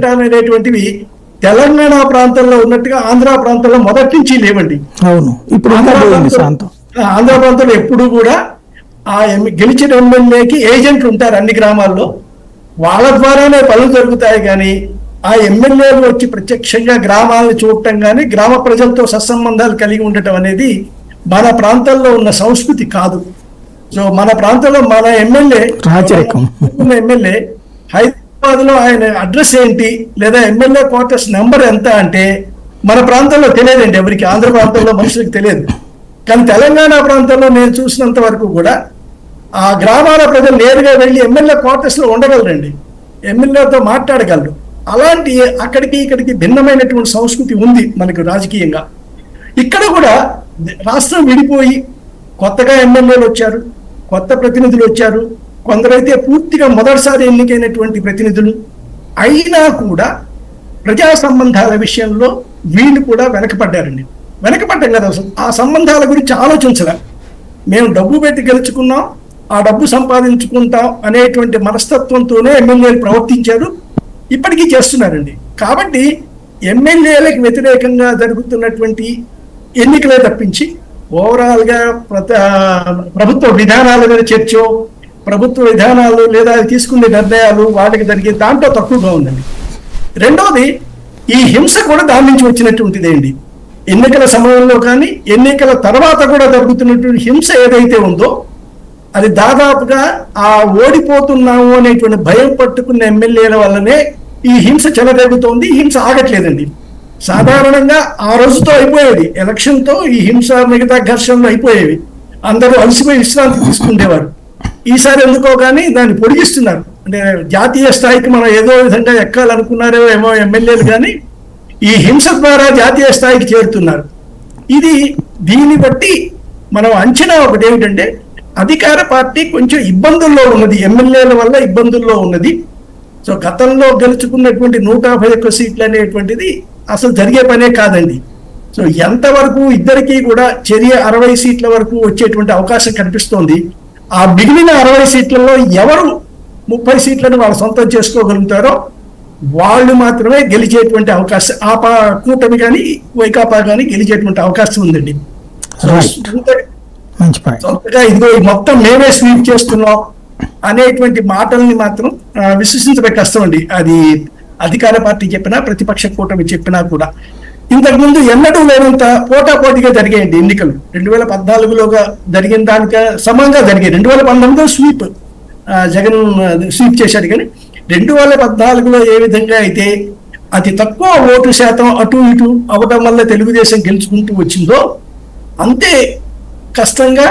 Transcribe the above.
అనేటువంటివి తెలంగాణ ప్రాంతంలో ఉన్నట్టుగా ఆంధ్ర ప్రాంతంలో మొదటి నుంచి లేవండి. అవును, ఇప్పుడు ఆంధ్ర ప్రాంతంలో ఎప్పుడు కూడా ఆ గెలిచిన ఎమ్మెల్యేకి ఏజెంట్లు ఉంటారు అన్ని గ్రామాల్లో, వాళ్ళ ద్వారానే పనులు జరుగుతాయి. కానీ ఆ ఎమ్మెల్యేలు వచ్చి ప్రత్యక్షంగా గ్రామాలను చూడటం కానీ గ్రామ ప్రజలతో సత్సంబంధాలు కలిగి ఉండటం అనేది మన ప్రాంతంలో ఉన్న సంస్కృతి కాదు. సో మన ప్రాంతంలో మన ఎమ్మెల్యే హైదరాబాద్ లో ఆయన అడ్రస్ ఏంటి లేదా ఎమ్మెల్యే క్వార్టర్స్ నెంబర్ ఎంత అంటే మన ప్రాంతంలో తెలియదండి, ఎవరికి ఆంధ్ర ప్రాంతంలో మనుషులకు తెలియదు. కానీ తెలంగాణ ప్రాంతంలో నేను చూసినంత వరకు కూడా ఆ గ్రామాల ప్రజలు నేరుగా వెళ్ళి ఎమ్మెల్యే క్వార్టర్స్ లో ఉండగలరండి, ఎమ్మెల్యేతో మాట్లాడగలరు. అలాంటి అక్కడికి ఇక్కడికి భిన్నమైనటువంటి సంస్కృతి ఉంది మనకు రాజకీయంగా. ఇక్కడ కూడా రాష్ట్రం విడిపోయి కొత్తగా ఎమ్మెల్యేలు వచ్చారు, కొత్త ప్రతినిధులు వచ్చారు, కొందరైతే పూర్తిగా మొదటిసారి ఎన్నికైనటువంటి ప్రతినిధులు అయినా కూడా ప్రజా సంబంధాల విషయంలో వీళ్ళు కూడా వెనకపడ్డారండి. వెనకపడ్డం కదా, ఆ సంబంధాల గురించి ఆలోచించలే. మేము డబ్బు పెట్టి గెలుచుకున్నాం, ఆ డబ్బు సంపాదించుకుంటాం అనేటువంటి మనస్తత్వంతోనే ఎమ్మెల్యేలు ప్రవర్తించారు, ఇప్పటికీ చేస్తున్నారండి. కాబట్టి ఎమ్మెల్యేలకు వ్యతిరేకంగా జరుగుతున్నటువంటి ఎన్నికలే తప్పించి ఓవరాల్ గా ప్రభుత్వ విధానాల మీద చర్చో, ప్రభుత్వ విధానాలు లేదా తీసుకునే నిర్ణయాలు వాటికి జరిగే దాంట్లో తక్కువగా ఉందండి. రెండవది, ఈ హింస కూడా దాని నుంచి వచ్చినటువంటిదేంటి. ఎన్నికల సమయంలో కానీ ఎన్నికల తర్వాత కూడా జరుగుతున్నటువంటి హింస ఏదైతే ఉందో అది దాదాపుగా ఆ ఓడిపోతున్నాము అనేటువంటి భయం పట్టుకున్న ఎమ్మెల్యేల వల్లనే ఈ హింస చెలరేగుతోంది. ఈ హింస ఆగట్లేదండి. సాధారణంగా ఆ రోజుతో అయిపోయేది, ఎలక్షన్తో ఈ హింస మిగతా ఘర్షణలు అయిపోయేవి, అందరూ అలసిపోయి విశ్రాంతి తీసుకునేవారు. ఈసారి ఎందుకో కానీ దాన్ని పొడిగిస్తున్నారు. అంటే జాతీయ స్థాయికి మనం ఏదో విధంగా ఎక్కాలనుకున్నారో ఏమో ఎమ్మెల్యేలు, కానీ ఈ హింస ద్వారా జాతీయ స్థాయికి చేరుతున్నారు. దీన్ని బట్టి మనం అంచనా ఒకటి ఏమిటంటే అధికార పార్టీ కొంచెం ఇబ్బందుల్లో ఉన్నది, ఎమ్మెల్యేల వల్ల ఇబ్బందుల్లో ఉన్నది. సో గతంలో గెలుచుకున్నటువంటి 151 సీట్లు అనేటువంటిది అసలు జరిగే పనే కాదండి. సో ఎంతవరకు ఇద్దరికి కూడా చర్య 60 సీట్ల వరకు వచ్చేటువంటి అవకాశం కనిపిస్తోంది. ఆ మిగిలిన 60 సీట్లలో ఎవరు 30 సీట్లను వాళ్ళు సొంతం చేసుకోగలుగుతారో వాళ్ళు మాత్రమే గెలిచేటువంటి అవకాశం, కూటమి కానీ వైకాపా కానీ గెలిచేటువంటి అవకాశం ఉందండి. సొంతగా ఇదిగో మొత్తం మేమే స్వీప్ చేస్తున్నాం అనేటువంటి మాటల్ని మాత్రం విశ్వసించడం కష్టం అండి. అది అధికార పార్టీ చెప్పినా ప్రతిపక్ష కూటమి చెప్పినా కూడా. ఇంతకు ముందు ఎన్నడూ లేనంత పోటాపోటీగా జరిగాయండి ఎన్నికలు. 2014లోగా జరిగిన దానిక సమంగా జరిగాయి. 2019లో స్వీప్ జగన్ స్వీప్ చేశాడు. కానీ 2014లో ఏ విధంగా అయితే అతి తక్కువ ఓటు శాతం అటు ఇటు అవడం వల్ల తెలుగుదేశం గెలుచుకుంటూ వచ్చిందో అంతే కష్టంగా